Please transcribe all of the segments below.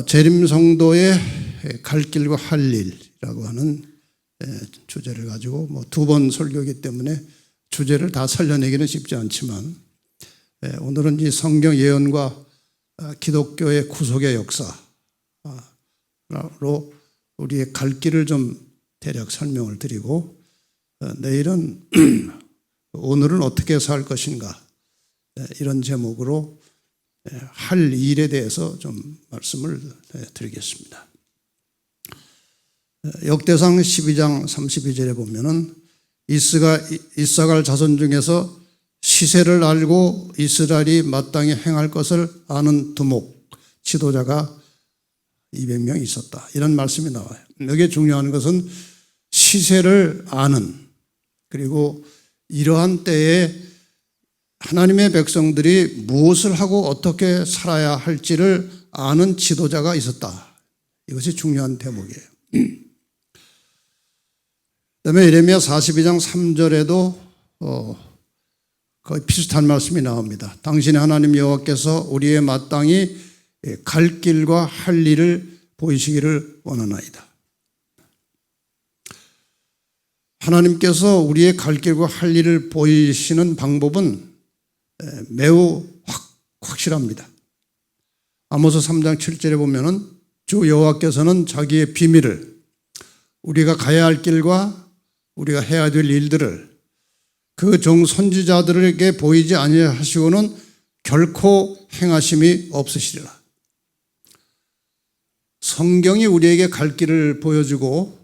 재림 성도의 갈 길과 할 일이라고 하는 주제를 가지고 두 번 설교이기 때문에 주제를 다 살려내기는 쉽지 않지만 오늘은 이 성경 예언과 기독교의 구속의 역사로 우리의 갈 길을 좀 대략 설명을 드리고 내일은 오늘은 어떻게 살 것인가 이런 제목으로 할 일에 대해서 좀 말씀을 드리겠습니다. 역대상 12장 32절에 보면은 이사갈 자손 중에서 시세를 알고 이스라엘이 마땅히 행할 것을 아는 두목 지도자가 200명 있었다. 이런 말씀이 나와요. 여기에 중요한 것은 시세를 아는, 그리고 이러한 때에 하나님의 백성들이 무엇을 하고 어떻게 살아야 할지를 아는 지도자가 있었다. 이것이 중요한 대목이에요. 그다음에 예레미야 42장 3절에도 거의 비슷한 말씀이 나옵니다. 당신의 하나님 여호와께서 우리의 마땅히 갈 길과 할 일을 보이시기를 원하나이다. 하나님께서 우리의 갈 길과 할 일을 보이시는 방법은 매우 확실합니다. 아모스 3장 7절에 보면은 주 여호와께서는 자기의 비밀을, 우리가 가야 할 길과 우리가 해야 될 일들을 그 종 선지자들에게 보이지 아니하시고는 결코 행하심이 없으시리라. 성경이 우리에게 갈 길을 보여주고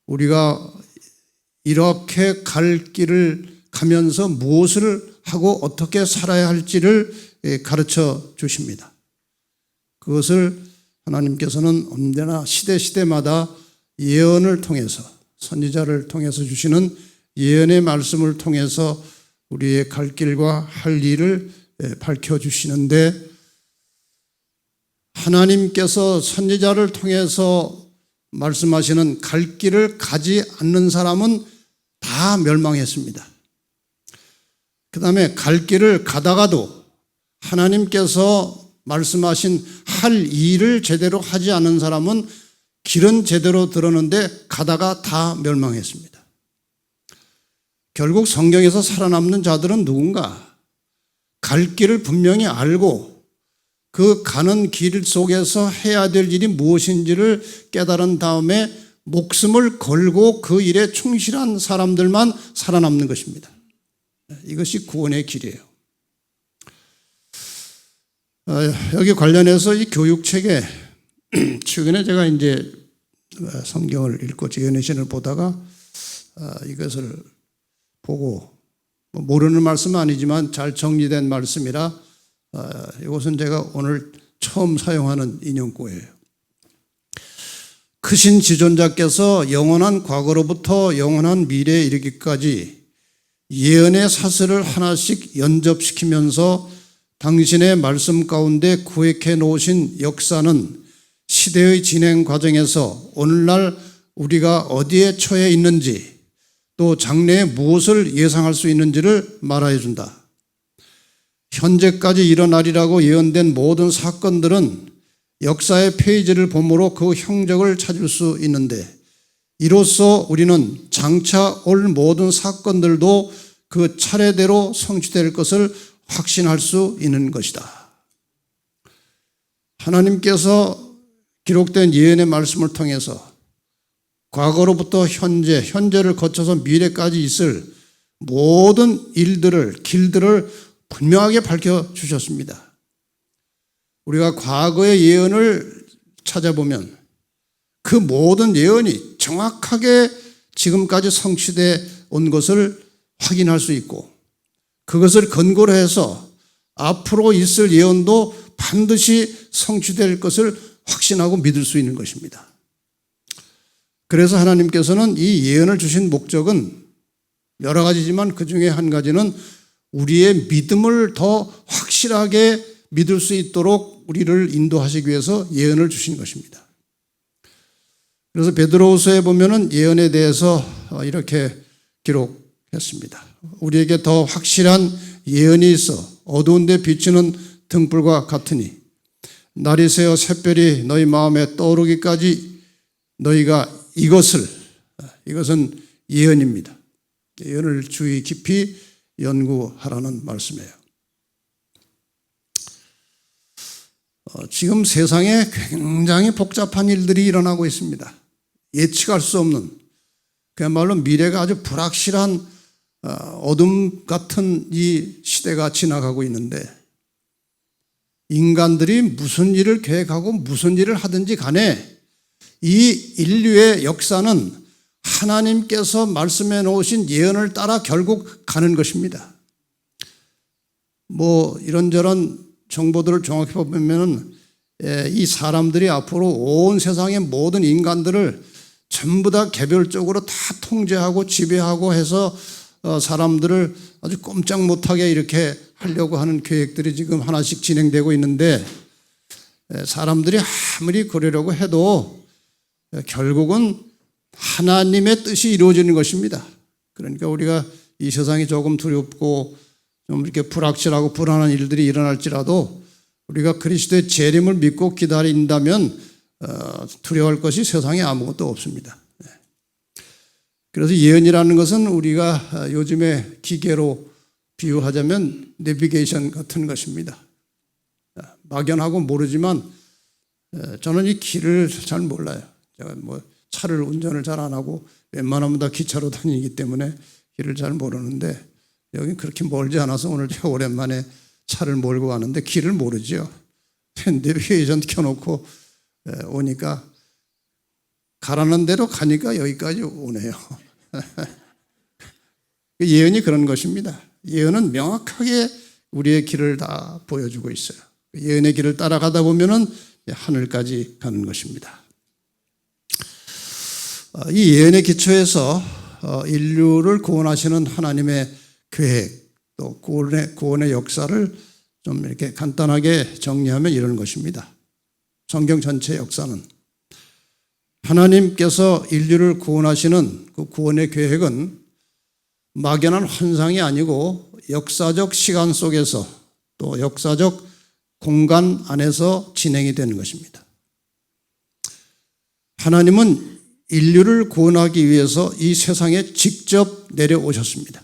우리가 이렇게 갈 길을 가면서 무엇을 하고 어떻게 살아야 할지를 가르쳐 주십니다. 그것을 하나님께서는 언제나 시대마다 예언을 통해서, 선지자를 통해서 주시는 예언의 말씀을 통해서 우리의 갈 길과 할 일을 밝혀주시는데, 하나님께서 선지자를 통해서 말씀하시는 갈 길을 가지 않는 사람은 다 멸망했습니다. 그 다음에 갈 길을 가다가도 하나님께서 말씀하신 할 일을 제대로 하지 않은 사람은 길은 제대로 들었는데 가다가 다 멸망했습니다. 결국 성경에서 살아남는 자들은 누군가? 갈 길을 분명히 알고 그 가는 길 속에서 해야 될 일이 무엇인지를 깨달은 다음에 목숨을 걸고 그 일에 충실한 사람들만 살아남는 것입니다. 이것이 구원의 길이에요. 여기 관련해서 이 교육책에 최근에 제가 이제 성경을 읽고 예언의 보다가 이것을 보고, 모르는 말씀은 아니지만 잘 정리된 말씀이라 이것은 제가 오늘 처음 사용하는 인용구예요. 크신 지존자께서 영원한 과거로부터 영원한 미래에 이르기까지 예언의 사슬을 하나씩 연접시키면서 당신의 말씀 가운데 구획해 놓으신 역사는 시대의 진행 과정에서 오늘날 우리가 어디에 처해 있는지, 또 장래에 무엇을 예상할 수 있는지를 말하여 준다. 현재까지 일어나리라고 예언된 모든 사건들은 역사의 페이지를 보므로 그 형적을 찾을 수 있는데, 이로써 우리는 장차 올 모든 사건들도 그 차례대로 성취될 것을 확신할 수 있는 것이다. 하나님께서 기록된 예언의 말씀을 통해서 과거로부터 현재를 거쳐서 미래까지 있을 모든 일들을, 길들을 분명하게 밝혀주셨습니다. 우리가 과거의 예언을 찾아보면 그 모든 예언이 정확하게 지금까지 성취되어 온 것을 확인할 수 있고, 그것을 근거로 해서 앞으로 있을 예언도 반드시 성취될 것을 확신하고 믿을 수 있는 것입니다. 그래서 하나님께서는 이 예언을 주신 목적은 여러 가지지만 그 중에 한 가지는 우리의 믿음을 더 확실하게 믿을 수 있도록 우리를 인도하시기 위해서 예언을 주신 것입니다. 그래서 베드로후서에 보면은 예언에 대해서 이렇게 기록했습니다. 우리에게 더 확실한 예언이 있어 어두운 데 비추는 등불과 같으니 날이 새어 샛별이 너희 마음에 떠오르기까지 너희가 이것은 예언입니다. 예언을 주의 깊이 연구하라는 말씀이에요. 지금 세상에 굉장히 복잡한 일들이 일어나고 있습니다. 예측할 수 없는, 그야말로 미래가 아주 불확실한 어둠 같은 이 시대가 지나가고 있는데, 인간들이 무슨 일을 계획하고 무슨 일을 하든지 간에 이 인류의 역사는 하나님께서 말씀해 놓으신 예언을 따라 결국 가는 것입니다. 이런저런 정보들을 정확히 보면 이 사람들이 앞으로 온 세상의 모든 인간들을 전부 다 개별적으로 다 통제하고 지배하고 해서 사람들을 아주 꼼짝 못하게 이렇게 하려고 하는 계획들이 지금 하나씩 진행되고 있는데, 사람들이 아무리 그러려고 해도 결국은 하나님의 뜻이 이루어지는 것입니다. 그러니까 우리가 이 세상이 조금 두렵고 좀 이렇게 불확실하고 불안한 일들이 일어날지라도 우리가 그리스도의 재림을 믿고 기다린다면 두려워할 것이 세상에 아무것도 없습니다. 그래서 예언이라는 것은 우리가 요즘에 기계로 비유하자면 내비게이션 같은 것입니다. 막연하고 모르지만 저는 이 길을 잘 몰라요. 제가 차를 운전을 잘 안 하고 웬만하면 다 기차로 다니기 때문에 길을 잘 모르는데, 여기 그렇게 멀지 않아서 오늘 제가 오랜만에 차를 몰고 가는데 길을 모르죠. 내비게이션 켜놓고 오니까 가라는 대로 가니까 여기까지 오네요. 예언이 그런 것입니다. 예언은 명확하게 우리의 길을 다 보여주고 있어요. 예언의 길을 따라가다 보면은 하늘까지 가는 것입니다. 이 예언의 기초에서 인류를 구원하시는 하나님의 계획, 또 구원의 역사를 좀 이렇게 간단하게 정리하면 이런 것입니다. 성경 전체 역사는 하나님께서 인류를 구원하시는 그 구원의 계획은 막연한 환상이 아니고 역사적 시간 속에서 또 역사적 공간 안에서 진행이 되는 것입니다. 하나님은 인류를 구원하기 위해서 이 세상에 직접 내려오셨습니다.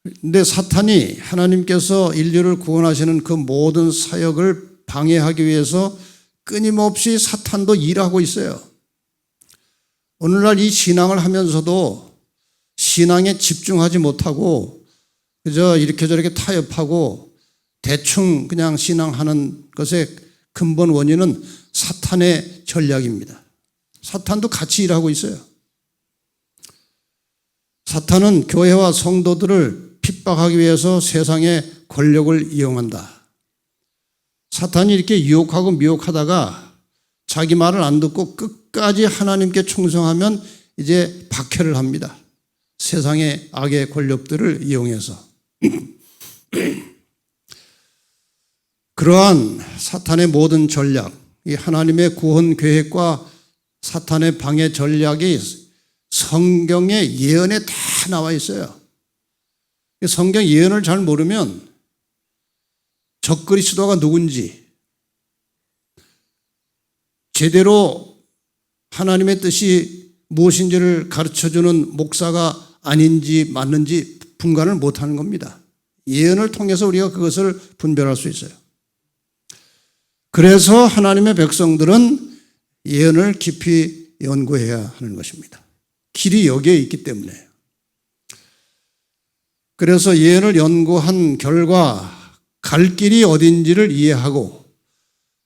그런데 사탄이 하나님께서 인류를 구원하시는 그 모든 사역을 방해하기 위해서 끊임없이 사탄도 일하고 있어요. 오늘날 이 신앙을 하면서도 신앙에 집중하지 못하고 그저 이렇게 저렇게 타협하고 대충 그냥 신앙하는 것의 근본 원인은 사탄의 전략입니다. 사탄도 같이 일하고 있어요. 사탄은 교회와 성도들을 핍박하기 위해서 세상의 권력을 이용한다. 사탄이 이렇게 유혹하고 미혹하다가 자기 말을 안 듣고 끝까지 하나님께 충성하면 이제 박해를 합니다. 세상의 악의 권력들을 이용해서. 그러한 사탄의 모든 전략, 이 하나님의 구원 계획과 사탄의 방해 전략이 성경의 예언에 다 나와 있어요. 성경 예언을 잘 모르면 적그리스도가 누군지, 제대로 하나님의 뜻이 무엇인지를 가르쳐주는 목사가 아닌지 맞는지 분간을 못하는 겁니다. 예언을 통해서 우리가 그것을 분별할 수 있어요. 그래서 하나님의 백성들은 예언을 깊이 연구해야 하는 것입니다. 길이 여기에 있기 때문에요. 그래서 예언을 연구한 결과 갈 길이 어딘지를 이해하고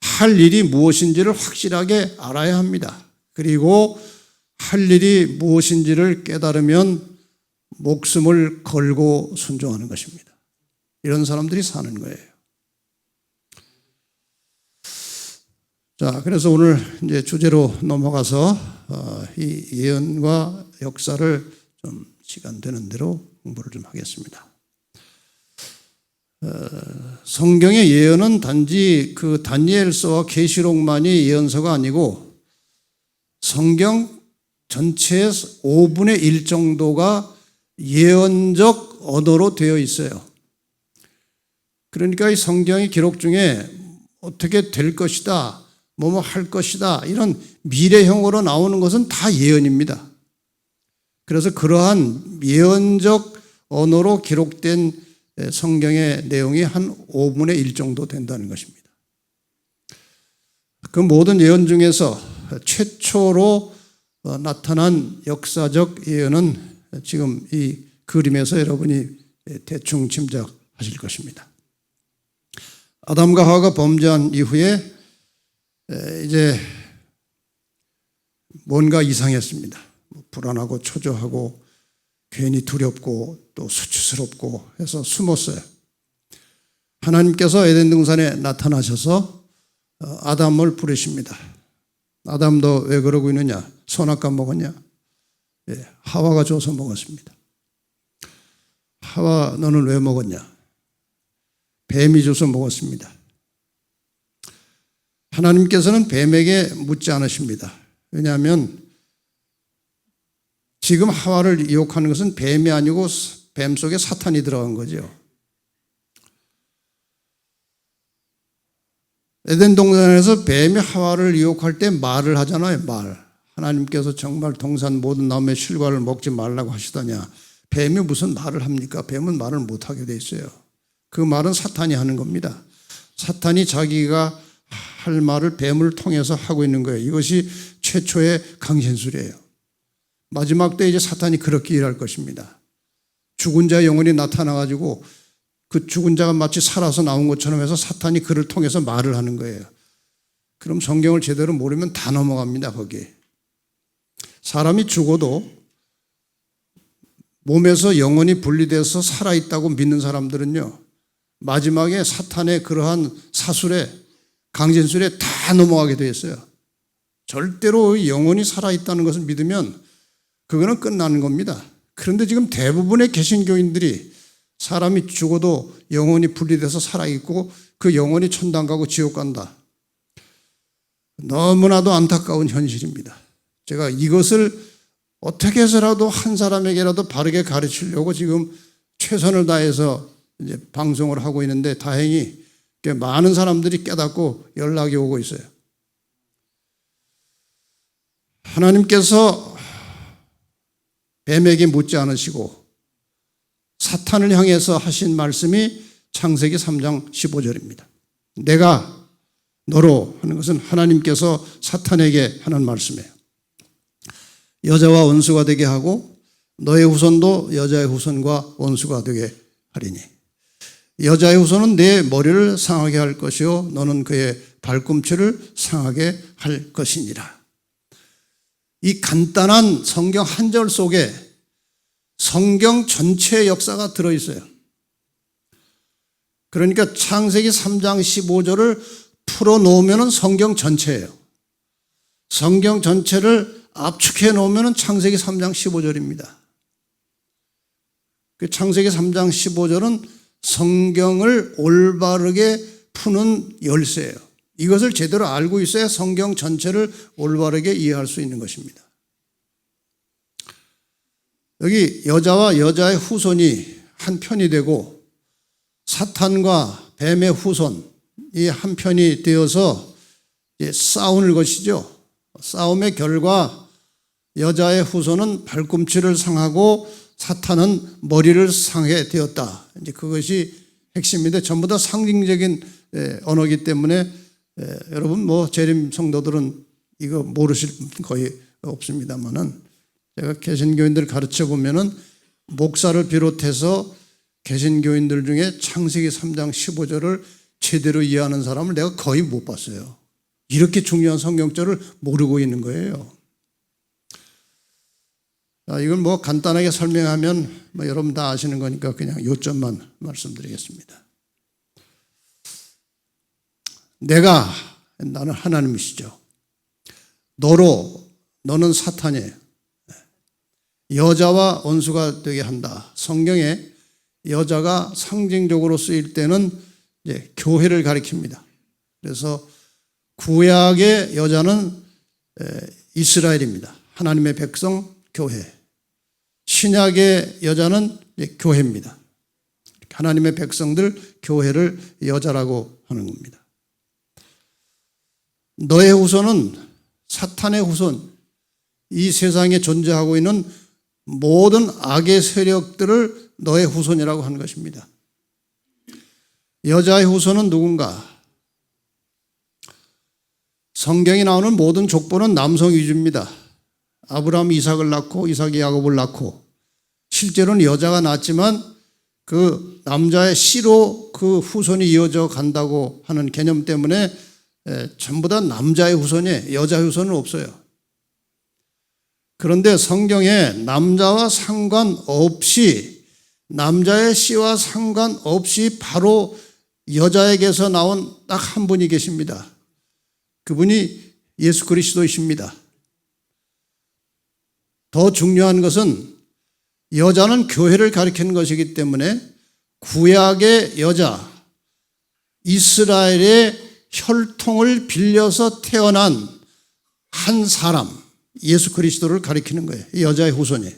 할 일이 무엇인지를 확실하게 알아야 합니다. 그리고 할 일이 무엇인지를 깨달으면 목숨을 걸고 순종하는 것입니다. 이런 사람들이 사는 거예요. 자, 그래서 오늘 이제 주제로 넘어가서 이 예언과 역사를 좀 시간 되는 대로 공부를 좀 하겠습니다. 성경의 예언은 단지 그 다니엘서와 계시록만이 예언서가 아니고 성경 전체의 5분의 1 정도가 예언적 언어로 되어 있어요. 그러니까 이 성경의 기록 중에 어떻게 될 것이다, 뭐뭐 할 것이다, 이런 미래형으로 나오는 것은 다 예언입니다. 그래서 그러한 예언적 언어로 기록된 성경의 내용이 한 5분의 1 정도 된다는 것입니다. 그 모든 예언 중에서 최초로 나타난 역사적 예언은 지금 이 그림에서 여러분이 대충 짐작하실 것입니다. 아담과 하와가 범죄한 이후에 이제 뭔가 이상했습니다. 불안하고 초조하고 괜히 두렵고 또 수치스럽고 해서 숨었어요. 하나님께서 에덴 동산에 나타나셔서 아담을 부르십니다. 아담 너 왜 그러고 있느냐? 선악과 먹었냐? 하와가 줘서 먹었습니다. 하와 너는 왜 먹었냐? 뱀이 줘서 먹었습니다. 하나님께서는 뱀에게 묻지 않으십니다. 왜냐하면 지금 하와를 유혹하는 것은 뱀이 아니고 뱀 속에 사탄이 들어간 거죠. 에덴 동산에서 뱀이 하와를 유혹할 때 말을 하잖아요. 말. 하나님께서 정말 동산 모든 나무의 실과를 먹지 말라고 하시더냐. 뱀이 무슨 말을 합니까? 뱀은 말을 못하게 돼 있어요. 그 말은 사탄이 하는 겁니다. 사탄이 자기가 할 말을 뱀을 통해서 하고 있는 거예요. 이것이 최초의 강신술이에요. 마지막 때 이제 사탄이 그렇게 일할 것입니다. 죽은 자의 영혼이 나타나가지고 그 죽은 자가 마치 살아서 나온 것처럼 해서 사탄이 그를 통해서 말을 하는 거예요. 그럼 성경을 제대로 모르면 다 넘어갑니다, 거기에. 사람이 죽어도 몸에서 영혼이 분리돼서 살아있다고 믿는 사람들은요, 마지막에 사탄의 그러한 사술에, 강진술에 다 넘어가게 되어 있어요. 절대로 영혼이 살아있다는 것을 믿으면 그거는 끝나는 겁니다. 그런데 지금 대부분의 개신교인들이 사람이 죽어도 영혼이 분리돼서 살아있고 그 영혼이 천당 가고 지옥 간다. 너무나도 안타까운 현실입니다. 제가 이것을 어떻게 해서라도 한 사람에게라도 바르게 가르치려고 지금 최선을 다해서 이제 방송을 하고 있는데 다행히 많은 사람들이 깨닫고 연락이 오고 있어요. 하나님께서 뱀에게 묻지 않으시고 사탄을 향해서 하신 말씀이 창세기 3장 15절입니다. 내가 너로 하는 것은 하나님께서 사탄에게 하는 말씀이에요. 여자와 원수가 되게 하고 너의 후손도 여자의 후손과 원수가 되게 하리니 여자의 후손은 내 머리를 상하게 할 것이요 너는 그의 발꿈치를 상하게 할 것이니라. 이 간단한 성경 한 절 속에 성경 전체의 역사가 들어있어요. 그러니까 창세기 3장 15절을 풀어놓으면 성경 전체예요. 성경 전체를 압축해 놓으면 창세기 3장 15절입니다. 그 창세기 3장 15절은 성경을 올바르게 푸는 열쇠예요. 이것을 제대로 알고 있어야 성경 전체를 올바르게 이해할 수 있는 것입니다. 여기 여자와 여자의 후손이 한 편이 되고 사탄과 뱀의 후손이 한 편이 되어서 싸우는 것이죠. 싸움의 결과 여자의 후손은 발꿈치를 상하고 사탄은 머리를 상하게 되었다. 이제 그것이 핵심인데 전부 다 상징적인 언어이기 때문에 여러분 재림 성도들은 이거 모르실 거의 없습니다만은 제가 개신교인들 가르쳐 보면은 목사를 비롯해서 개신교인들 중에 창세기 3장 15절을 제대로 이해하는 사람을 내가 거의 못 봤어요. 이렇게 중요한 성경절을 모르고 있는 거예요. 이걸 간단하게 설명하면 여러분 다 아시는 거니까 그냥 요점만 말씀드리겠습니다. 나는 하나님이시죠. 너는 사탄이에요. 여자와 원수가 되게 한다. 성경에 여자가 상징적으로 쓰일 때는 이제 교회를 가리킵니다. 그래서 구약의 여자는 이스라엘입니다. 하나님의 백성 교회. 신약의 여자는 교회입니다. 하나님의 백성들 교회를 여자라고 하는 겁니다. 너의 후손은 사탄의 후손, 이 세상에 존재하고 있는 모든 악의 세력들을 너의 후손이라고 하는 것입니다. 여자의 후손은 누군가? 성경에 나오는 모든 족보는 남성 위주입니다. 아브라함이 이삭을 낳고 이삭이 야곱을 낳고, 실제로는 여자가 낳았지만 그 남자의 씨로 그 후손이 이어져 간다고 하는 개념 때문에 전부 다 남자의 후손이에요. 여자의 후손은 없어요. 그런데 성경에 남자와 상관없이, 남자의 씨와 상관없이 바로 여자에게서 나온 딱 한 분이 계십니다. 그분이 예수 그리스도이십니다. 더 중요한 것은 여자는 교회를 가리키는 것이기 때문에 구약의 여자, 이스라엘의 혈통을 빌려서 태어난 한 사람, 예수 그리스도를 가리키는 거예요. 여자의 후손이에요.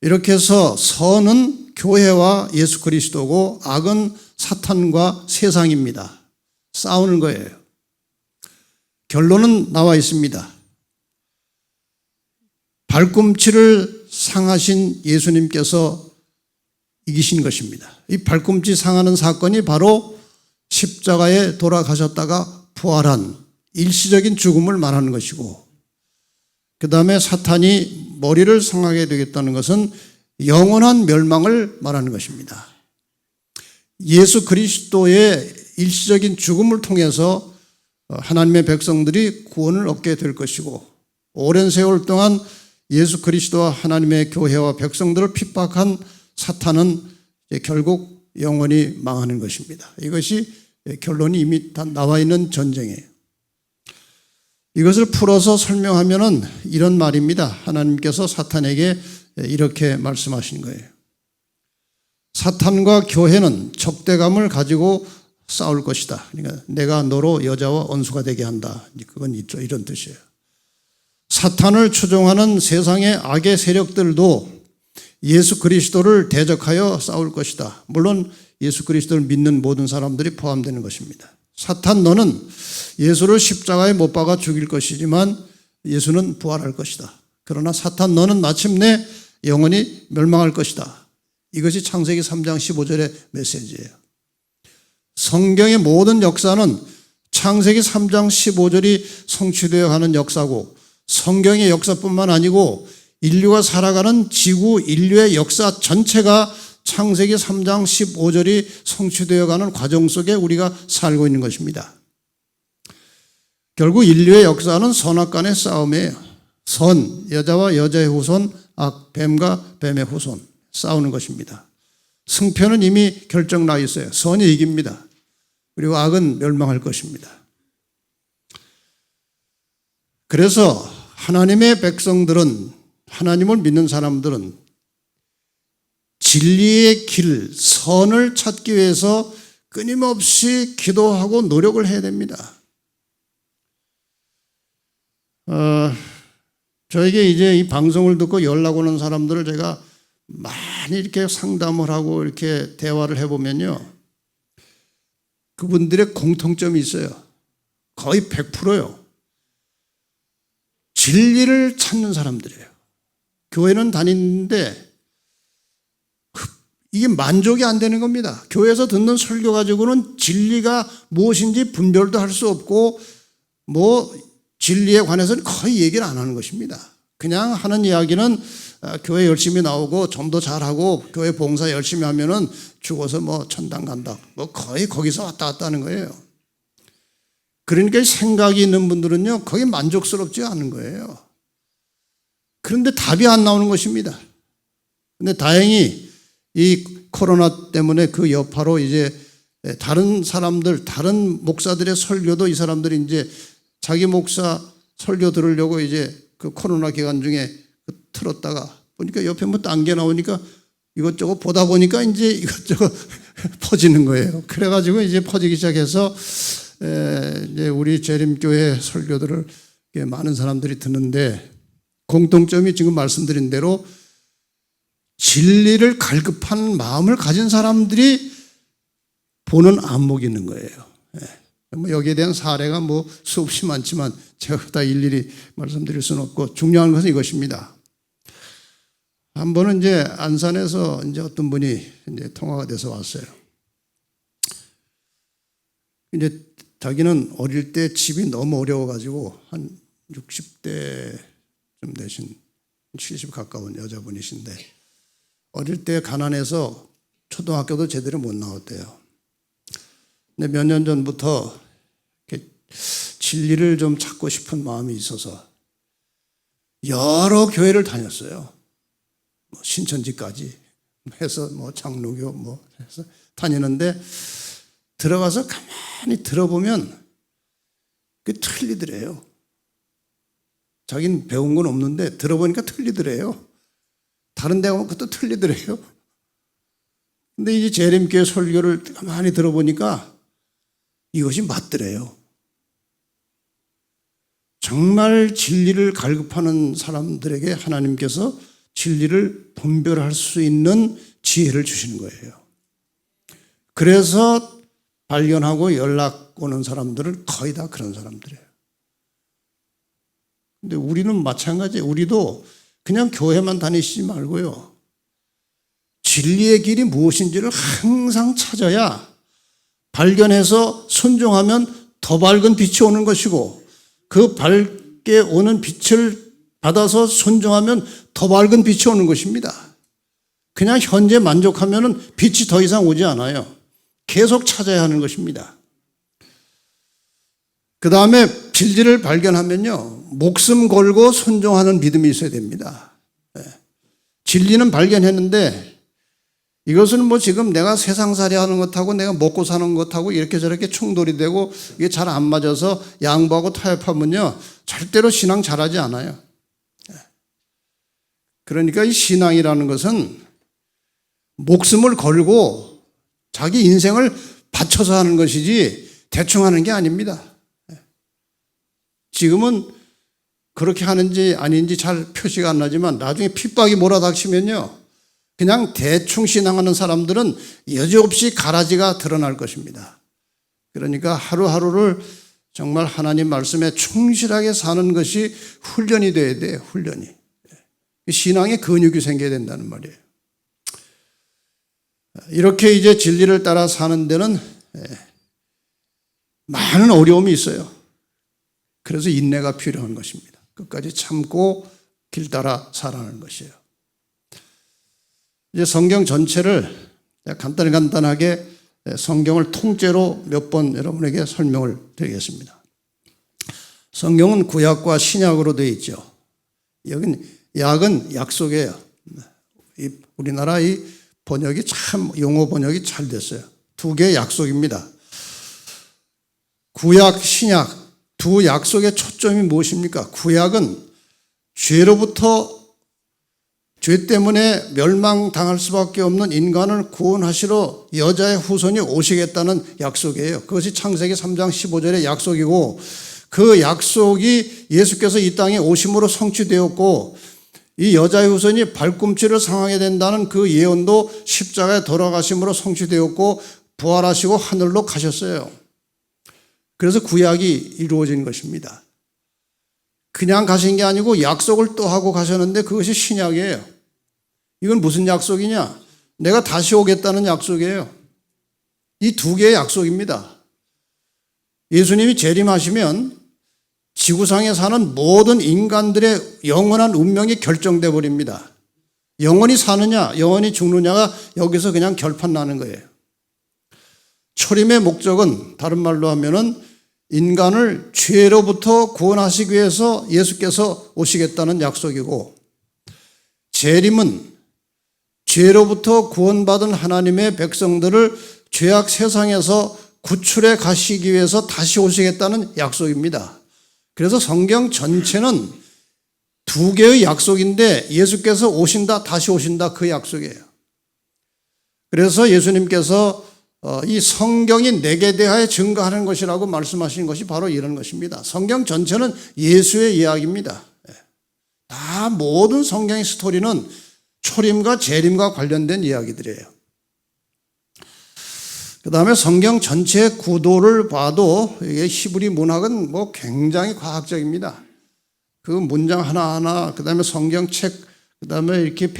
이렇게 해서 선은 교회와 예수 그리스도고 악은 사탄과 세상입니다. 싸우는 거예요. 결론은 나와 있습니다. 발꿈치를 상하신 예수님께서 이기신 것입니다. 이 발꿈치 상하는 사건이 바로 십자가에 돌아가셨다가 부활한 일시적인 죽음을 말하는 것이고, 그 다음에 사탄이 머리를 상하게 되겠다는 것은 영원한 멸망을 말하는 것입니다. 예수 그리스도의 일시적인 죽음을 통해서 하나님의 백성들이 구원을 얻게 될 것이고, 오랜 세월 동안 예수 그리스도와 하나님의 교회와 백성들을 핍박한 사탄은 결국 영원히 망하는 것입니다. 이것이 결론이 이미 다 나와 있는 전쟁이에요. 이것을 풀어서 설명하면은 이런 말입니다. 하나님께서 사탄에게 이렇게 말씀하신 거예요. 사탄과 교회는 적대감을 가지고 싸울 것이다. 그러니까 내가 너로 여자와 원수가 되게 한다. 그건 있죠. 이런 뜻이에요. 사탄을 추종하는 세상의 악의 세력들도 예수 그리스도를 대적하여 싸울 것이다. 물론 예수 그리스도를 믿는 모든 사람들이 포함되는 것입니다. 사탄 너는 예수를 십자가에 못 박아 죽일 것이지만 예수는 부활할 것이다. 그러나 사탄 너는 마침내 영원히 멸망할 것이다. 이것이 창세기 3장 15절의 메시지예요. 성경의 모든 역사는 창세기 3장 15절이 성취되어 가는 역사고, 성경의 역사뿐만 아니고 인류가 살아가는 지구 인류의 역사 전체가 창세기 3장 15절이 성취되어 가는 과정 속에 우리가 살고 있는 것입니다. 결국 인류의 역사는 선악간의 싸움이에요. 선, 여자와 여자의 후손, 악, 뱀과 뱀의 후손 싸우는 것입니다. 승패는 이미 결정 나 있어요. 선이 이깁니다. 그리고 악은 멸망할 것입니다. 그래서 하나님의 백성들은, 하나님을 믿는 사람들은 진리의 길, 선을 찾기 위해서 끊임없이 기도하고 노력을 해야 됩니다. 저에게 이제 이 방송을 듣고 연락 오는 사람들을 제가 많이 이렇게 상담을 하고 이렇게 대화를 해보면요, 그분들의 공통점이 있어요. 거의 100%요. 진리를 찾는 사람들이에요. 교회는 다니는데 이게 만족이 안 되는 겁니다. 교회에서 듣는 설교 가지고는 진리가 무엇인지 분별도 할 수 없고, 진리에 관해서는 거의 얘기를 안 하는 것입니다. 그냥 하는 이야기는 교회 열심히 나오고 좀 더 잘하고 교회 봉사 열심히 하면은 죽어서 천당 간다. 거의 거기서 왔다 갔다 하는 거예요. 그러니까 생각이 있는 분들은요, 거기 만족스럽지 않은 거예요. 그런데 답이 안 나오는 것입니다. 근데 다행히 이 코로나 때문에 그 여파로 이제 다른 사람들, 다른 목사들의 설교도 이 사람들이 이제 자기 목사 설교 들으려고 이제 그 코로나 기간 중에 틀었다가 보니까 옆에 딴 게 나오니까 이것저것 보다 보니까 이제 이것저것 퍼지는 거예요. 그래가지고 이제 퍼지기 시작해서 이제 우리 재림교회 설교들을 많은 사람들이 듣는데, 공통점이 지금 말씀드린 대로 진리를 갈급한 마음을 가진 사람들이 보는 안목이 있는 거예요. 뭐 여기에 대한 사례가 뭐 수없이 많지만 제가 다 일일이 말씀드릴 수는 없고, 중요한 것은 이것입니다. 한 번은 이제 안산에서 이제 어떤 분이 이제 통화가 돼서 왔어요. 이제 자기는 어릴 때 집이 너무 어려워가지고 한 60대쯤 되신 70 가까운 여자분이신데, 어릴 때 가난해서 초등학교도 제대로 못 나왔대요. 근데 몇 년 전부터 이렇게 진리를 좀 찾고 싶은 마음이 있어서 여러 교회를 다녔어요. 뭐 신천지까지 해서 뭐 장로교 뭐 해서 다니는데, 들어가서 가만히 들어보면 그게 틀리더래요. 자기는 배운 건 없는데 들어보니까 틀리더래요. 다른 데 가면 그것도 틀리더래요. 근데 이제 재림교회 설교를 가만히 들어보니까 이것이 맞더래요. 정말 진리를 갈급하는 사람들에게 하나님께서 진리를 분별할 수 있는 지혜를 주시는 거예요. 그래서 발견하고 연락 오는 사람들은 거의 다 그런 사람들이에요. 근데 우리는 마찬가지예요. 우리도 그냥 교회만 다니시지 말고요, 진리의 길이 무엇인지를 항상 찾아야 발견해서 순종하면 더 밝은 빛이 오는 것이고, 그 밝게 오는 빛을 받아서 순종하면 더 밝은 빛이 오는 것입니다. 그냥 현재 만족하면 빛이 더 이상 오지 않아요. 계속 찾아야 하는 것입니다. 그 다음에 진리를 발견하면요, 목숨 걸고 순종하는 믿음이 있어야 됩니다. 진리는 발견했는데 이것은 뭐 지금 내가 세상살이 하는 것하고 내가 먹고 사는 것하고 이렇게 저렇게 충돌이 되고 이게 잘 안 맞아서 양보하고 타협하면요, 절대로 신앙 잘하지 않아요. 그러니까 이 신앙이라는 것은 목숨을 걸고 자기 인생을 바쳐서 하는 것이지 대충 하는 게 아닙니다. 지금은 그렇게 하는지 아닌지 잘 표시가 안 나지만 나중에 핍박이 몰아닥치면요, 그냥 대충 신앙하는 사람들은 여지없이 가라지가 드러날 것입니다. 그러니까 하루하루를 정말 하나님 말씀에 충실하게 사는 것이 훈련이 돼야 돼요. 훈련이. 신앙의 근육이 생겨야 된다는 말이에요. 이렇게 이제 진리를 따라 사는 데는 많은 어려움이 있어요. 그래서 인내가 필요한 것입니다. 끝까지 참고 길 따라 살아가는 것이에요. 이제 성경 전체를 간단하게 성경을 통째로 몇 번 여러분에게 설명을 드리겠습니다. 성경은 구약과 신약으로 되어 있죠. 여긴 약은 약속이에요. 우리나라 이 번역이 참, 용어 번역이 잘 됐어요. 두 개의 약속입니다. 구약, 신약 두 약속의 초점이 무엇입니까? 구약은 죄 때문에 멸망당할 수밖에 없는 인간을 구원하시러 여자의 후손이 오시겠다는 약속이에요. 그것이 창세기 3장 15절의 약속이고, 그 약속이 예수께서 이 땅에 오심으로 성취되었고, 이 여자의 후손이 발꿈치를 상하게 된다는 그 예언도 십자가에 돌아가심으로 성취되었고 부활하시고 하늘로 가셨어요. 그래서 구약이 이루어진 것입니다. 그냥 가신 게 아니고 약속을 또 하고 가셨는데 그것이 신약이에요. 이건 무슨 약속이냐? 내가 다시 오겠다는 약속이에요. 이 두 개의 약속입니다. 예수님이 재림하시면 지구상에 사는 모든 인간들의 영원한 운명이 결정돼 버립니다. 영원히 사느냐, 영원히 죽느냐가 여기서 그냥 결판 나는 거예요. 초림의 목적은 다른 말로 하면은 인간을 죄로부터 구원하시기 위해서 예수께서 오시겠다는 약속이고, 재림은 죄로부터 구원받은 하나님의 백성들을 죄악 세상에서 구출해 가시기 위해서 다시 오시겠다는 약속입니다. 그래서 성경 전체는 두 개의 약속인데 예수께서 오신다, 다시 오신다, 그 약속이에요. 그래서 예수님께서 이 성경이 내게 대하여 증거하는 것이라고 말씀하신 것이 바로 이런 것입니다. 성경 전체는 예수의 이야기입니다. 다 모든 성경의 스토리는 초림과 재림과 관련된 이야기들이에요. 그 다음에 성경 전체 구도를 봐도 이게 히브리 문학은 뭐 굉장히 과학적입니다. 그 문장 하나하나, 그 다음에 성경책, 그 다음에 이렇게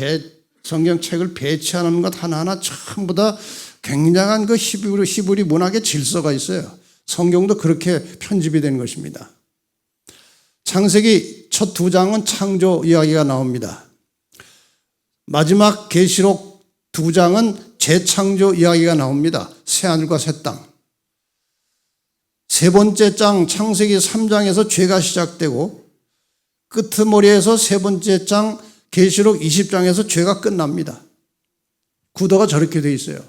성경책을 배치하는 것 하나하나 전부 다 굉장한 그 히브리 문학의 질서가 있어요. 성경도 그렇게 편집이 된 것입니다. 창세기 첫 2장은 창조 이야기가 나옵니다. 마지막 계시록 2장은 재창조 이야기가 나옵니다. 새하늘과 새 땅. 세 번째 장 창세기 3장에서 죄가 시작되고 끄트머리에서 세 번째 장 계시록 20장에서 죄가 끝납니다. 구도가 저렇게 되어 있어요.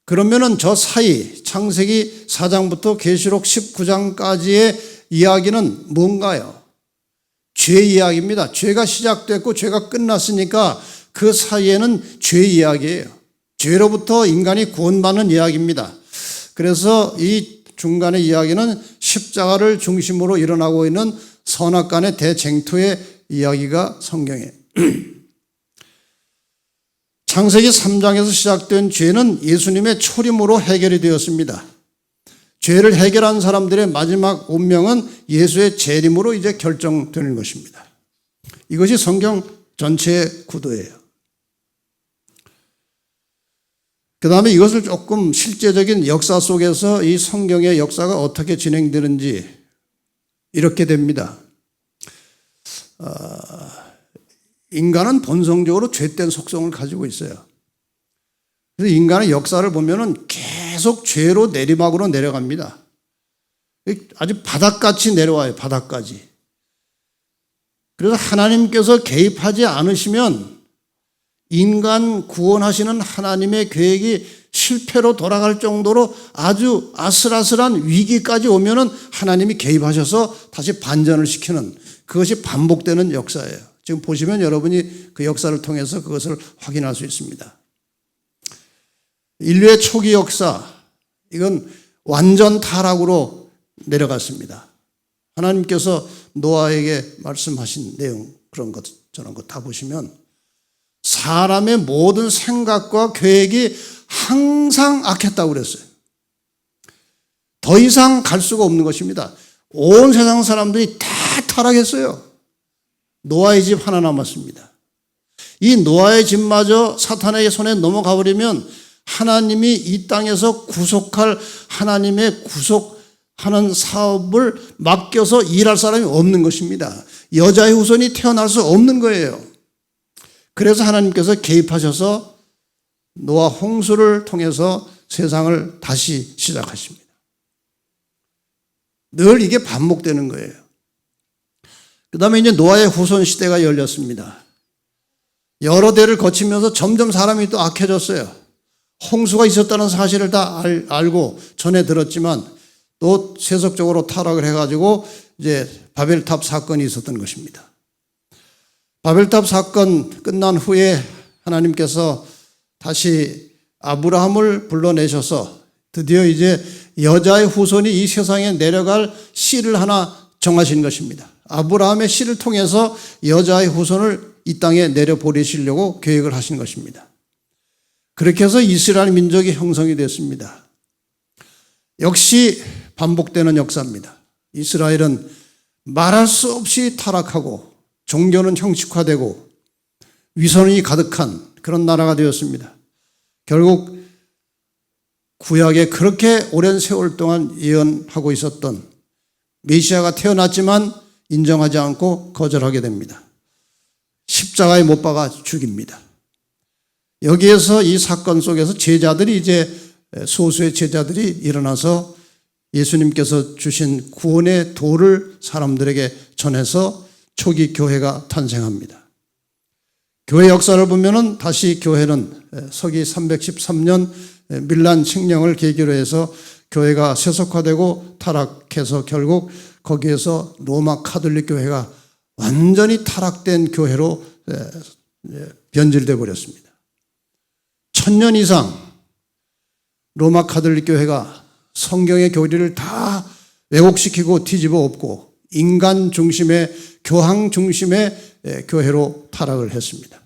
그러면은 저 사이 창세기 4장부터 계시록 19장까지의 이야기는 뭔가요? 죄 이야기입니다. 죄가 시작됐고 죄가 끝났으니까 그 사이에는 죄 이야기예요. 죄로부터 인간이 구원받는 이야기입니다. 그래서 이 중간의 이야기는 십자가를 중심으로 일어나고 있는 선악간의 대쟁투의 이야기가 성경에 창세기 3장에서 시작된 죄는 예수님의 초림으로 해결이 되었습니다. 죄를 해결한 사람들의 마지막 운명은 예수의 재림으로 이제 결정되는 것입니다. 이것이 성경 전체의 구도예요. 그 다음에 이것을 조금 실제적인 역사 속에서 이 성경의 역사가 어떻게 진행되는지 이렇게 됩니다. 인간은 본성적으로 죄된 속성을 가지고 있어요. 그래서 인간의 역사를 보면은 계속 죄로 내리막으로 내려갑니다. 아주 바닥같이 내려와요, 바닥까지. 그래서 하나님께서 개입하지 않으시면 인간 구원하시는 하나님의 계획이 실패로 돌아갈 정도로 아주 아슬아슬한 위기까지 오면은 하나님이 개입하셔서 다시 반전을 시키는, 그것이 반복되는 역사예요. 지금 보시면 여러분이 그 역사를 통해서 그것을 확인할 수 있습니다. 인류의 초기 역사, 이건 완전 타락으로 내려갔습니다. 하나님께서 노아에게 말씀하신 내용, 그런 것, 저런 것 다 보시면 사람의 모든 생각과 계획이 항상 악했다고 그랬어요. 더 이상 갈 수가 없는 것입니다. 온 세상 사람들이 다 타락했어요. 노아의 집 하나 남았습니다. 이 노아의 집마저 사탄의 손에 넘어가 버리면 하나님이 이 땅에서 구속할, 하나님의 구속하는 사업을 맡겨서 일할 사람이 없는 것입니다. 여자의 후손이 태어날 수 없는 거예요. 그래서 하나님께서 개입하셔서 노아 홍수를 통해서 세상을 다시 시작하십니다. 늘 이게 반복되는 거예요. 그 다음에 이제 노아의 후손 시대가 열렸습니다. 여러 대를 거치면서 점점 사람이 또 악해졌어요. 홍수가 있었다는 사실을 다 알고 전해 들었지만 또 세속적으로 타락을 해가지고 이제 바벨탑 사건이 있었던 것입니다. 바벨탑 사건 끝난 후에 하나님께서 다시 아브라함을 불러내셔서 드디어 이제 여자의 후손이 이 세상에 내려갈 씨를 하나 정하신 것입니다. 아브라함의 씨를 통해서 여자의 후손을 이 땅에 내려보내시려고 계획을 하신 것입니다. 그렇게 해서 이스라엘 민족이 형성이 됐습니다. 역시 반복되는 역사입니다. 이스라엘은 말할 수 없이 타락하고 종교는 형식화되고 위선이 가득한 그런 나라가 되었습니다. 결국 구약에 그렇게 오랜 세월 동안 예언하고 있었던 메시아가 태어났지만 인정하지 않고 거절하게 됩니다. 십자가에 못 박아 죽입니다. 여기에서 이 사건 속에서 제자들이 이제 소수의 제자들이 일어나서 예수님께서 주신 구원의 도를 사람들에게 전해서 초기 교회가 탄생합니다. 교회 역사를 보면은 다시 교회는 서기 313년 밀란 칙령을 계기로 해서 교회가 세속화되고 타락해서 결국 거기에서 로마 카톨릭 교회가 완전히 타락된 교회로 변질돼 버렸습니다. 1000년 이상 로마 카톨릭 교회가 성경의 교리를 다 왜곡시키고 뒤집어 엎고 인간 중심의 교황 중심의 교회로 타락을 했습니다.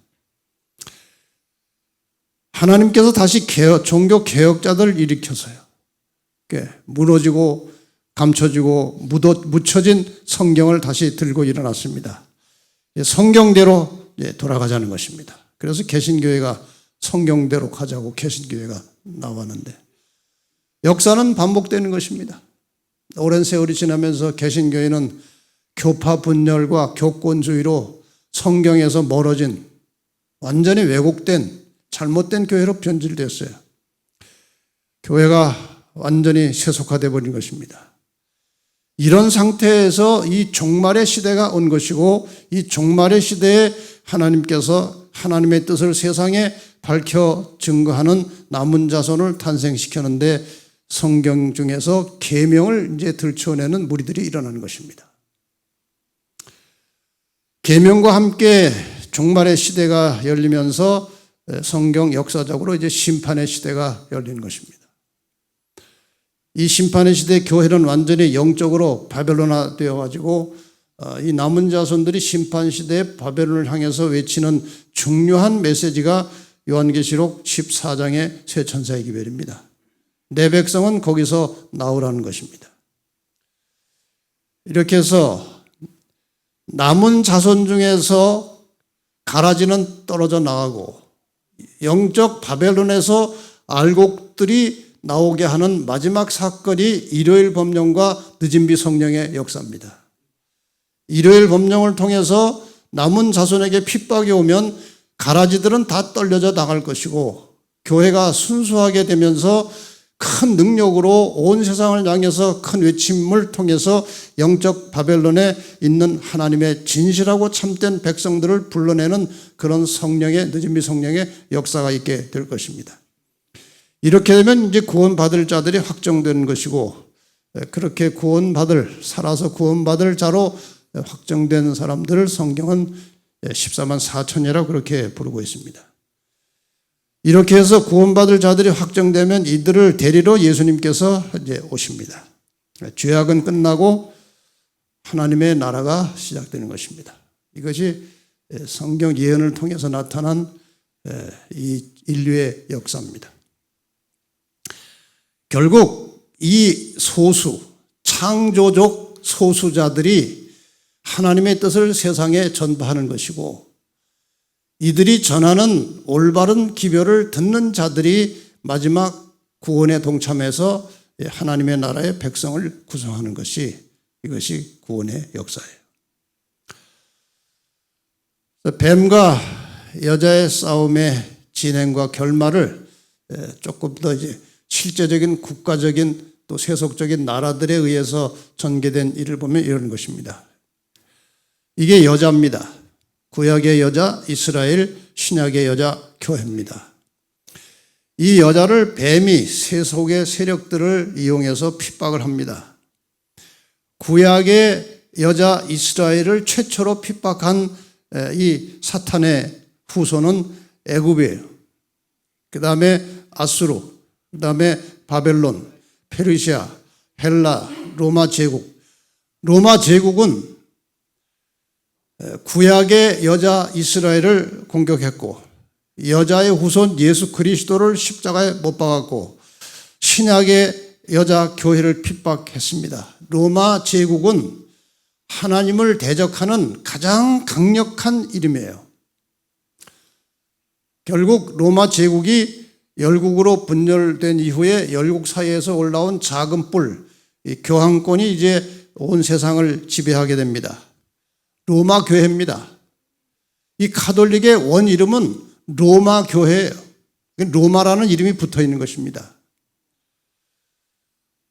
하나님께서 다시 종교 개혁자들을 일으켜서요. 무너지고 감춰지고 묻혀진 성경을 다시 들고 일어났습니다. 성경대로 돌아가자는 것입니다. 그래서 개신교회가 성경대로 가자고 개신교회가 나왔는데 역사는 반복되는 것입니다. 오랜 세월이 지나면서 개신교회는 교파 분열과 교권주의로 성경에서 멀어진 완전히 왜곡된 잘못된 교회로 변질됐어요. 교회가 완전히 세속화되어 버린 것입니다. 이런 상태에서 이 종말의 시대가 온 것이고 이 종말의 시대에 하나님께서 하나님의 뜻을 세상에 밝혀 증거하는 남은 자손을 탄생시켰는데 성경 중에서 계명을 이제 들춰내는 무리들이 일어나는 것입니다. 계명과 함께 종말의 시대가 열리면서 성경 역사적으로 이제 심판의 시대가 열리는 것입니다. 이 심판의 시대에 교회는 완전히 영적으로 바벨론화 되어가지고 이 남은 자손들이 심판 시대에 바벨론을 향해서 외치는 중요한 메시지가 요한계시록 14장의 새 천사의 기별입니다. 내 백성은 거기서 나오라는 것입니다. 이렇게 해서 남은 자손 중에서 가라지는 떨어져 나가고 영적 바벨론에서 알곡들이 나오게 하는 마지막 사건이 일요일 법령과 늦은비 성령의 역사입니다. 일요일 법령을 통해서 남은 자손에게 핍박이 오면 가라지들은 다 떨려져 나갈 것이고 교회가 순수하게 되면서 큰 능력으로 온 세상을 향해서 큰 외침을 통해서 영적 바벨론에 있는 하나님의 진실하고 참된 백성들을 불러내는 그런 성령의 늦은비 성령의 역사가 있게 될 것입니다. 이렇게 되면 이제 구원받을 자들이 확정되는 것이고 그렇게 살아서 구원받을 자로 확정된 사람들을 성경은 14만 4천이라고 그렇게 부르고 있습니다. 이렇게 해서 구원받을 자들이 확정되면 이들을 데리러 예수님께서 이제 오십니다. 죄악은 끝나고 하나님의 나라가 시작되는 것입니다. 이것이 성경 예언을 통해서 나타난 이 인류의 역사입니다. 결국 이 창조적 소수자들이 하나님의 뜻을 세상에 전파하는 것이고 이들이 전하는 올바른 기별을 듣는 자들이 마지막 구원에 동참해서 하나님의 나라의 백성을 구성하는 이것이 구원의 역사예요. 뱀과 여자의 싸움의 진행과 결말을 조금 더 이제 실제적인 국가적인 또 세속적인 나라들에 의해서 전개된 일을 보면 이런 것입니다. 이게 여자입니다. 구약의 여자 이스라엘, 신약의 여자 교회입니다. 이 여자를 뱀이 세속의 세력들을 이용해서 핍박을 합니다. 구약의 여자 이스라엘을 최초로 핍박한 이 사탄의 후손은 애굽이에요. 그 다음에 아수르, 그 다음에 바벨론, 페르시아, 헬라, 로마 제국. 로마 제국은 구약의 여자 이스라엘을 공격했고 여자의 후손 예수 그리스도를 십자가에 못 박았고 신약의 여자 교회를 핍박했습니다. 로마 제국은 하나님을 대적하는 가장 강력한 이름이에요. 결국 로마 제국이 열국으로 분열된 이후에 열국 사이에서 올라온 작은 뿔, 이 교황권이 이제 온 세상을 지배하게 됩니다. 로마 교회입니다. 이 가톨릭의 원 이름은 로마 교회예요. 로마라는 이름이 붙어 있는 것입니다.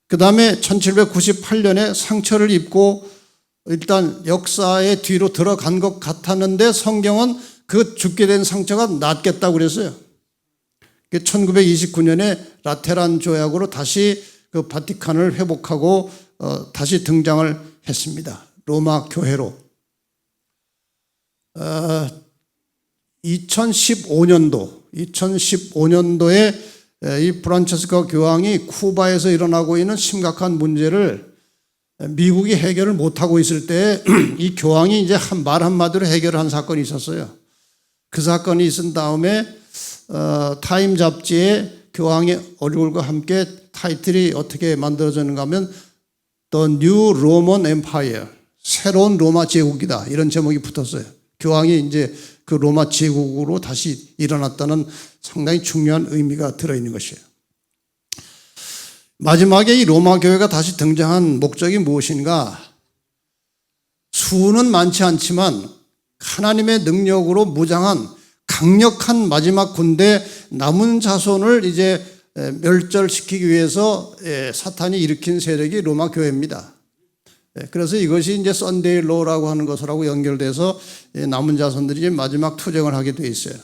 그 다음에 1798년에 상처를 입고 일단 역사의 뒤로 들어간 것 같았는데 성경은 그 죽게 된 상처가 낫겠다고 그랬어요. 1929년에 라테란 조약으로 다시 그 바티칸을 회복하고 다시 등장을 했습니다. 로마 교회로. 2015년도에 이 프란체스코 교황이 쿠바에서 일어나고 있는 심각한 문제를 미국이 해결을 못하고 있을 때 이 교황이 이제 말 한마디로 해결한 사건이 있었어요. 그 사건이 있은 다음에 타임 잡지에 교황의 얼굴과 함께 타이틀이 어떻게 만들어졌는가 하면 The New Roman Empire, 새로운 로마 제국이다, 이런 제목이 붙었어요. 교황이 이제 그 로마 제국으로 다시 일어났다는 상당히 중요한 의미가 들어있는 것이에요. 마지막에 이 로마 교회가 다시 등장한 목적이 무엇인가? 수는 많지 않지만 하나님의 능력으로 무장한 강력한 마지막 군대, 남은 자손을 이제 멸절시키기 위해서 사탄이 일으킨 세력이 로마 교회입니다. 그래서 이것이 이제 선데이 로라고 하는 것하고 연결돼서 남은 자손들이 이제 마지막 투쟁을 하게 돼 있어요.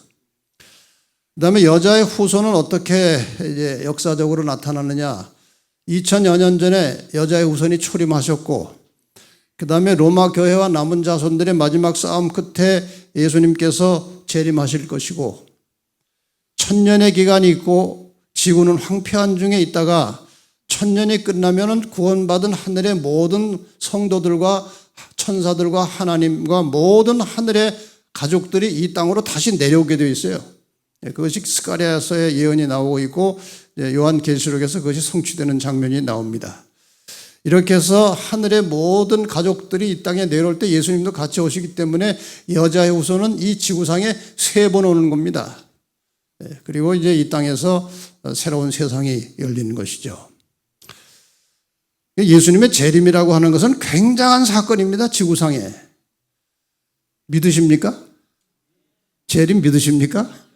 그다음에 여자의 후손은 어떻게 이제 역사적으로 나타나느냐? 2000여 년 전에 여자의 후손이 초림하셨고, 그다음에 로마 교회와 남은 자손들의 마지막 싸움 끝에 예수님께서 재림하실 것이고, 1000년의 기간이 있고 지구는 황폐한 중에 있다가 1000년이 끝나면은 구원받은 하늘의 모든 성도들과 천사들과 하나님과 모든 하늘의 가족들이 이 땅으로 다시 내려오게 되어 있어요. 그것이 스가랴서의 예언이 나오고 있고 요한계시록에서 그것이 성취되는 장면이 나옵니다. 이렇게 해서 하늘의 모든 가족들이 이 땅에 내려올 때 예수님도 같이 오시기 때문에 여자의 후손은 이 지구상에 3번 오는 겁니다. 그리고 이제 이 땅에서 새로운 세상이 열리는 것이죠. 예수님의 재림이라고 하는 것은 굉장한 사건입니다. 지구상에. 믿으십니까? 재림 믿으십니까?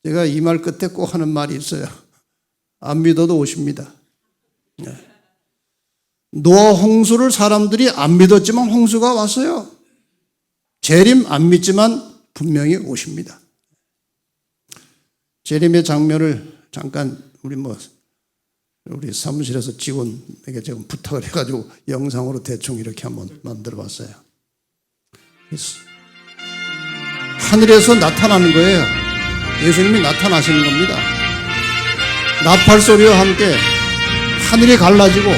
제가 이 말 끝에 꼭 하는 말이 있어요. 안 믿어도 오십니다. 노아 홍수를 사람들이 안 믿었지만 홍수가 왔어요. 재림 안 믿지만 분명히 오십니다. 재림의 장면을 잠깐 우리 사무실에서 직원에게 제가 부탁을 해가지고 영상으로 대충 이렇게 한번 만들어 봤어요. 하늘에서 나타나는 거예요. 예수님이 나타나시는 겁니다. 나팔 소리와 함께 하늘이 갈라지고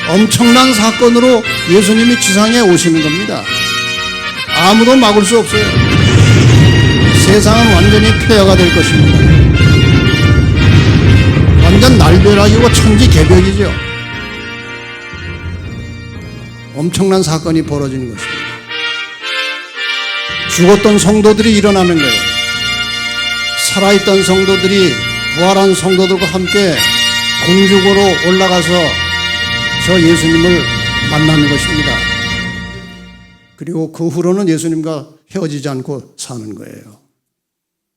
엄청난 사건으로 예수님이 지상에 오시는 겁니다. 아무도 막을 수 없어요. 세상은 완전히 폐허가 될 것입니다. 완전 날벼락이고 천지개벽이죠. 엄청난 사건이 벌어지는 것입니다. 죽었던 성도들이 일어나는 거예요. 살아있던 성도들이 부활한 성도들과 함께 공중으로 올라가서 저 예수님을 만나는 것입니다. 그리고 그 후로는 예수님과 헤어지지 않고 사는 거예요.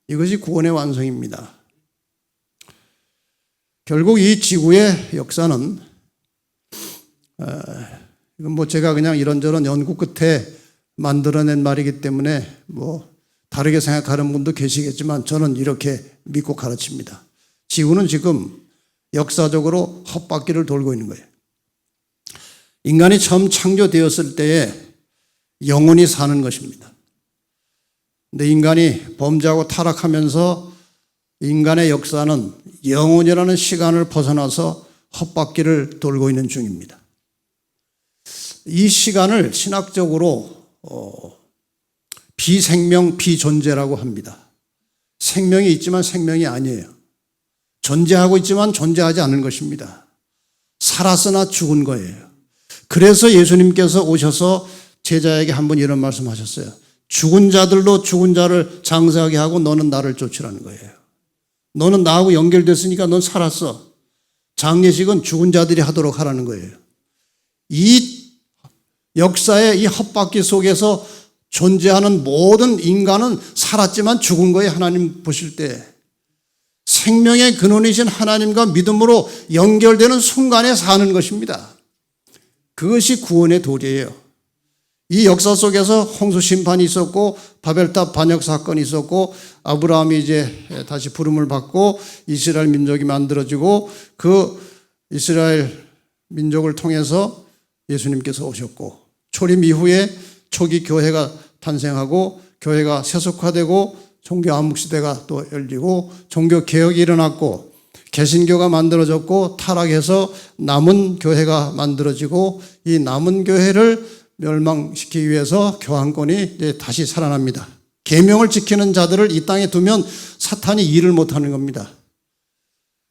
이것이 구원의 완성입니다. 결국 이 지구의 역사는 이건 제가 그냥 이런저런 연구 끝에 만들어낸 말이기 때문에 다르게 생각하는 분도 계시겠지만 저는 이렇게 믿고 가르칩니다. 지구는 지금 역사적으로 헛바퀴를 돌고 있는 거예요. 인간이 처음 창조되었을 때에 영원히 사는 것입니다. 근데 인간이 범죄하고 타락하면서 인간의 역사는 영원이라는 시간을 벗어나서 헛바퀴를 돌고 있는 중입니다. 이 시간을 신학적으로 비생명, 비존재라고 합니다. 생명이 있지만 생명이 아니에요. 존재하고 있지만 존재하지 않은 것입니다. 살았으나 죽은 거예요. 그래서 예수님께서 오셔서 제자에게 한번 이런 말씀하셨어요. 죽은 자들로 죽은 자를 장사하게 하고 너는 나를 쫓으라는 거예요. 너는 나하고 연결됐으니까 넌 살았어. 장례식은 죽은 자들이 하도록 하라는 거예요. 이 역사의 이 헛바퀴 속에서 존재하는 모든 인간은 살았지만 죽은 거예요. 하나님 보실 때. 생명의 근원이신 하나님과 믿음으로 연결되는 순간에 사는 것입니다. 그것이 구원의 도리예요. 이 역사 속에서 홍수 심판이 있었고 바벨탑 반역 사건이 있었고 아브라함이 이제 다시 부름을 받고 이스라엘 민족이 만들어지고 그 이스라엘 민족을 통해서 예수님께서 오셨고 초림 이후에 초기 교회가 탄생하고 교회가 세속화되고 종교 암묵시대가 또 열리고 종교 개혁이 일어났고 개신교가 만들어졌고 타락해서 남은 교회가 만들어지고 이 남은 교회를 멸망시키기 위해서 교황권이 이제 다시 살아납니다. 계명을 지키는 자들을 이 땅에 두면 사탄이 일을 못하는 겁니다.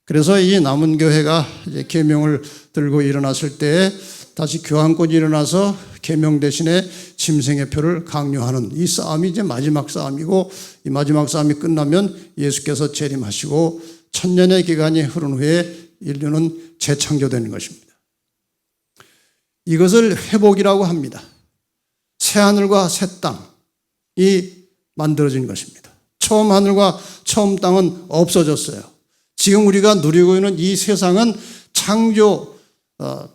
그래서 이 남은 교회가 이제 계명을 들고 일어났을 때 다시 교환권이 일어나서 계명 대신에 짐승의 표를 강요하는 이 싸움이 이제 마지막 싸움이고, 이 마지막 싸움이 끝나면 예수께서 재림하시고 천년의 기간이 흐른 후에 인류는 재창조되는 것입니다. 이것을 회복이라고 합니다. 새하늘과 새 땅이 만들어진 것입니다. 처음 하늘과 처음 땅은 없어졌어요. 지금 우리가 누리고 있는 이 세상은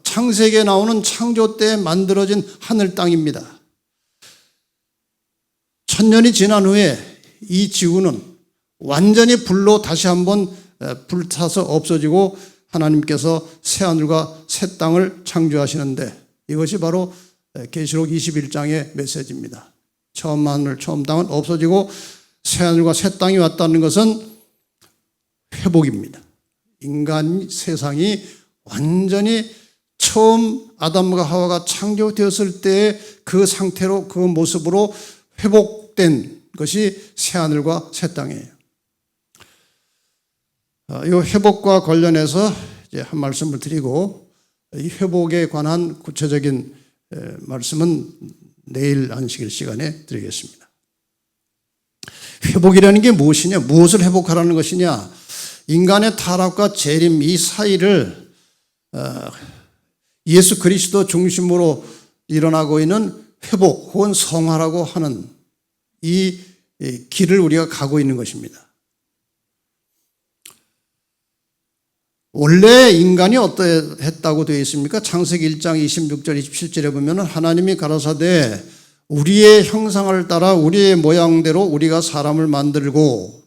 창세기에 나오는 창조 때 만들어진 하늘 땅입니다. 천년이 지난 후에 이 지구는 완전히 불로 다시 한번 불타서 없어지고 하나님께서 새하늘과 새 땅을 창조하시는데, 이것이 바로 계시록 21장의 메시지입니다. 처음 하늘 처음 땅은 없어지고 새하늘과 새 땅이 왔다는 것은 회복입니다. 인간 세상이 완전히 처음 아담과 하와가 창조되었을 때 그 상태로, 그 모습으로 회복된 것이 새하늘과 새 땅이에요. 이 회복과 관련해서 이제 한 말씀을 드리고, 이 회복에 관한 구체적인 말씀은 내일 안식일 시간에 드리겠습니다. 회복이라는 게 무엇이냐? 무엇을 회복하라는 것이냐? 인간의 타락과 재림 이 사이를 예수 그리스도 중심으로 일어나고 있는 회복 혹은 성화라고 하는 이 길을 우리가 가고 있는 것입니다. 원래 인간이 어떠했다고 되어 있습니까? 창세기 1장 26절 27절에 보면 하나님이 가라사대 우리의 형상을 따라 우리의 모양대로 우리가 사람을 만들고,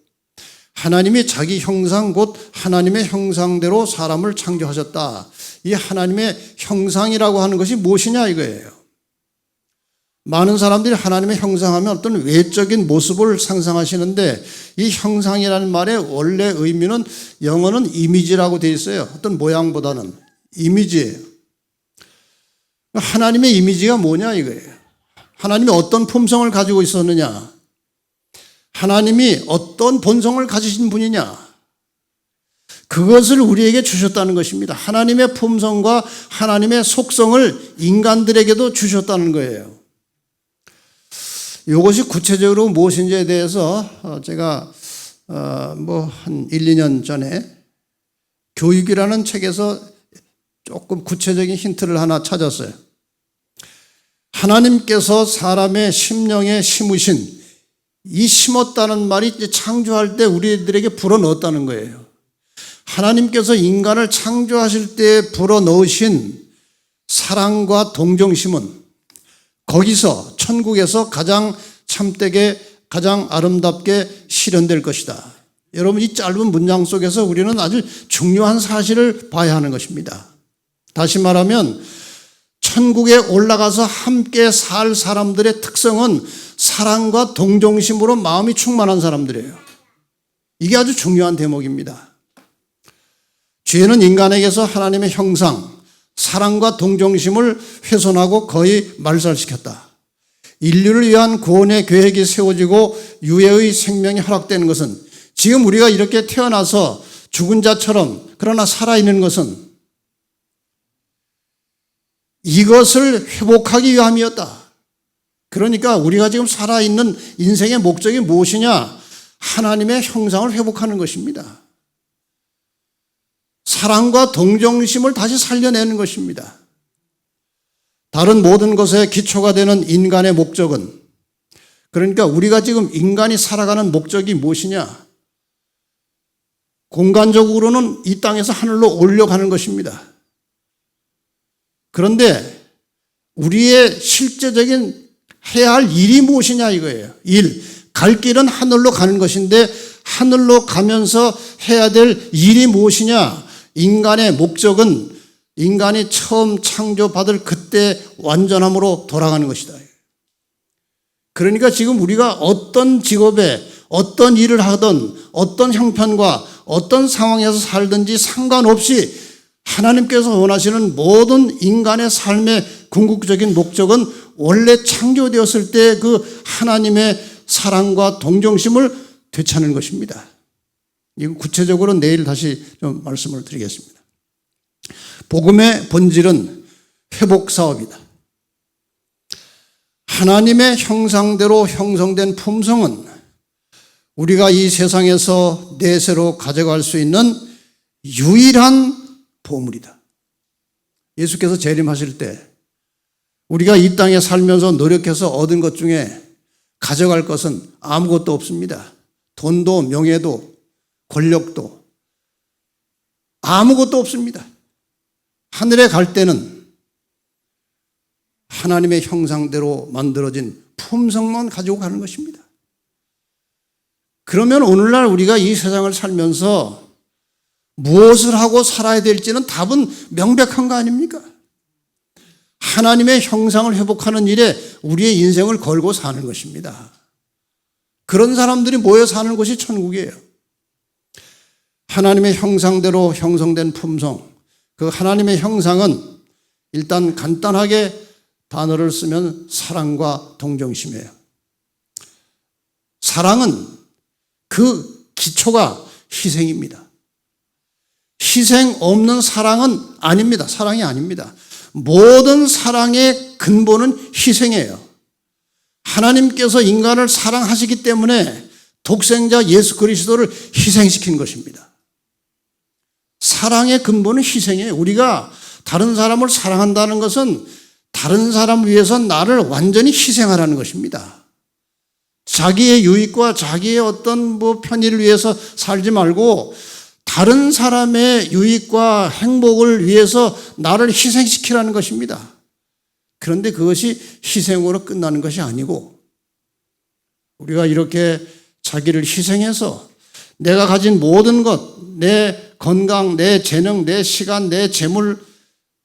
하나님이 자기 형상 곧 하나님의 형상대로 사람을 창조하셨다. 이 하나님의 형상이라고 하는 것이 무엇이냐 이거예요. 많은 사람들이 하나님의 형상하면 어떤 외적인 모습을 상상하시는데, 이 형상이라는 말의 원래 의미는 영어는 이미지라고 되어 있어요. 어떤 모양보다는 이미지예요. 하나님의 이미지가 뭐냐 이거예요. 하나님이 어떤 품성을 가지고 있었느냐, 하나님이 어떤 본성을 가지신 분이냐, 그것을 우리에게 주셨다는 것입니다. 하나님의 품성과 하나님의 속성을 인간들에게도 주셨다는 거예요. 이것이 구체적으로 무엇인지에 대해서 제가 한 1, 2년 전에 교육이라는 책에서 조금 구체적인 힌트를 하나 찾았어요. 하나님께서 사람의 심령에 심으신, 이 심었다는 말이 창조할 때 우리들에게 불어넣었다는 거예요. 하나님께서 인간을 창조하실 때 불어넣으신 사랑과 동정심은 거기서 천국에서 가장 참되게 가장 아름답게 실현될 것이다. 여러분, 이 짧은 문장 속에서 우리는 아주 중요한 사실을 봐야 하는 것입니다. 다시 말하면 천국에 올라가서 함께 살 사람들의 특성은 사랑과 동정심으로 마음이 충만한 사람들이에요. 이게 아주 중요한 대목입니다. 죄는 인간에게서 하나님의 형상, 사랑과 동정심을 훼손하고 거의 말살시켰다. 인류를 위한 구원의 계획이 세워지고 유해의 생명이 허락되는 것은, 지금 우리가 이렇게 태어나서 죽은 자처럼 그러나 살아있는 것은 이것을 회복하기 위함이었다. 그러니까 우리가 지금 살아있는 인생의 목적이 무엇이냐? 하나님의 형상을 회복하는 것입니다. 사랑과 동정심을 다시 살려내는 것입니다. 다른 모든 것의 기초가 되는 인간의 목적은, 그러니까 우리가 지금 인간이 살아가는 목적이 무엇이냐? 공간적으로는 이 땅에서 하늘로 올려가는 것입니다. 그런데 우리의 실제적인 해야 할 일이 무엇이냐 이거예요. 갈 길은 하늘로 가는 것인데 하늘로 가면서 해야 될 일이 무엇이냐? 인간의 목적은 인간이 처음 창조받을 그때 완전함으로 돌아가는 것이다. 그러니까 지금 우리가 어떤 직업에 어떤 일을 하든 어떤 형편과 어떤 상황에서 살든지 상관없이 하나님께서 원하시는 모든 인간의 삶의 궁극적인 목적은 원래 창조되었을 때 그 하나님의 사랑과 동정심을 되찾는 것입니다. 이거 구체적으로 내일 다시 좀 말씀을 드리겠습니다. 복음의 본질은 회복 사업이다. 하나님의 형상대로 형성된 품성은 우리가 이 세상에서 내세로 가져갈 수 있는 유일한 보물이다. 예수께서 재림하실 때 우리가 이 땅에 살면서 노력해서 얻은 것 중에 가져갈 것은 아무것도 없습니다. 돈도 명예도 권력도 아무것도 없습니다. 하늘에 갈 때는 하나님의 형상대로 만들어진 품성만 가지고 가는 것입니다. 그러면 오늘날 우리가 이 세상을 살면서 무엇을 하고 살아야 될지는 답은 명백한 거 아닙니까? 하나님의 형상을 회복하는 일에 우리의 인생을 걸고 사는 것입니다. 그런 사람들이 모여 사는 곳이 천국이에요. 하나님의 형상대로 형성된 품성, 그 하나님의 형상은 일단 간단하게 단어를 쓰면 사랑과 동정심이에요. 사랑은 그 기초가 희생입니다. 희생 없는 사랑은 아닙니다. 사랑이 아닙니다. 모든 사랑의 근본은 희생이에요. 하나님께서 인간을 사랑하시기 때문에 독생자 예수 그리스도를 희생시킨 것입니다. 사랑의 근본은 희생이에요. 우리가 다른 사람을 사랑한다는 것은 다른 사람을 위해서 나를 완전히 희생하라는 것입니다. 자기의 유익과 자기의 어떤 편의를 위해서 살지 말고 다른 사람의 유익과 행복을 위해서 나를 희생시키라는 것입니다. 그런데 그것이 희생으로 끝나는 것이 아니고 우리가 이렇게 자기를 희생해서 내가 가진 모든 것, 내 건강, 내 재능, 내 시간, 내 재물,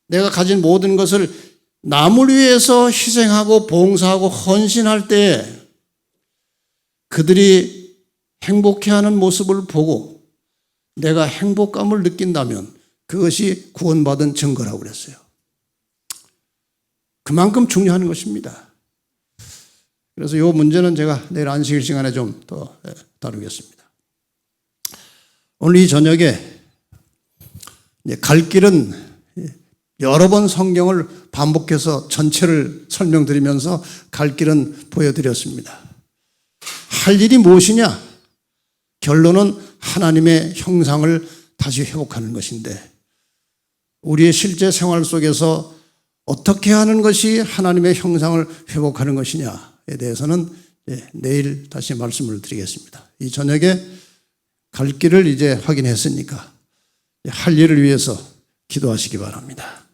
내가 가진 모든 것을 남을 위해서 희생하고 봉사하고 헌신할 때 그들이 행복해하는 모습을 보고 내가 행복감을 느낀다면 그것이 구원받은 증거라고 그랬어요. 그만큼 중요한 것입니다. 그래서 이 문제는 제가 내일 안식일 시간에 좀 더 다루겠습니다. 오늘 이 저녁에 갈 길은 여러 번 성경을 반복해서 전체를 설명드리면서 갈 길은 보여드렸습니다. 할 일이 무엇이냐? 결론은 하나님의 형상을 다시 회복하는 것인데 우리의 실제 생활 속에서 어떻게 하는 것이 하나님의 형상을 회복하는 것이냐에 대해서는 내일 다시 말씀을 드리겠습니다. 이 저녁에 갈 길을 이제 확인했으니까 할 일을 위해서 기도하시기 바랍니다.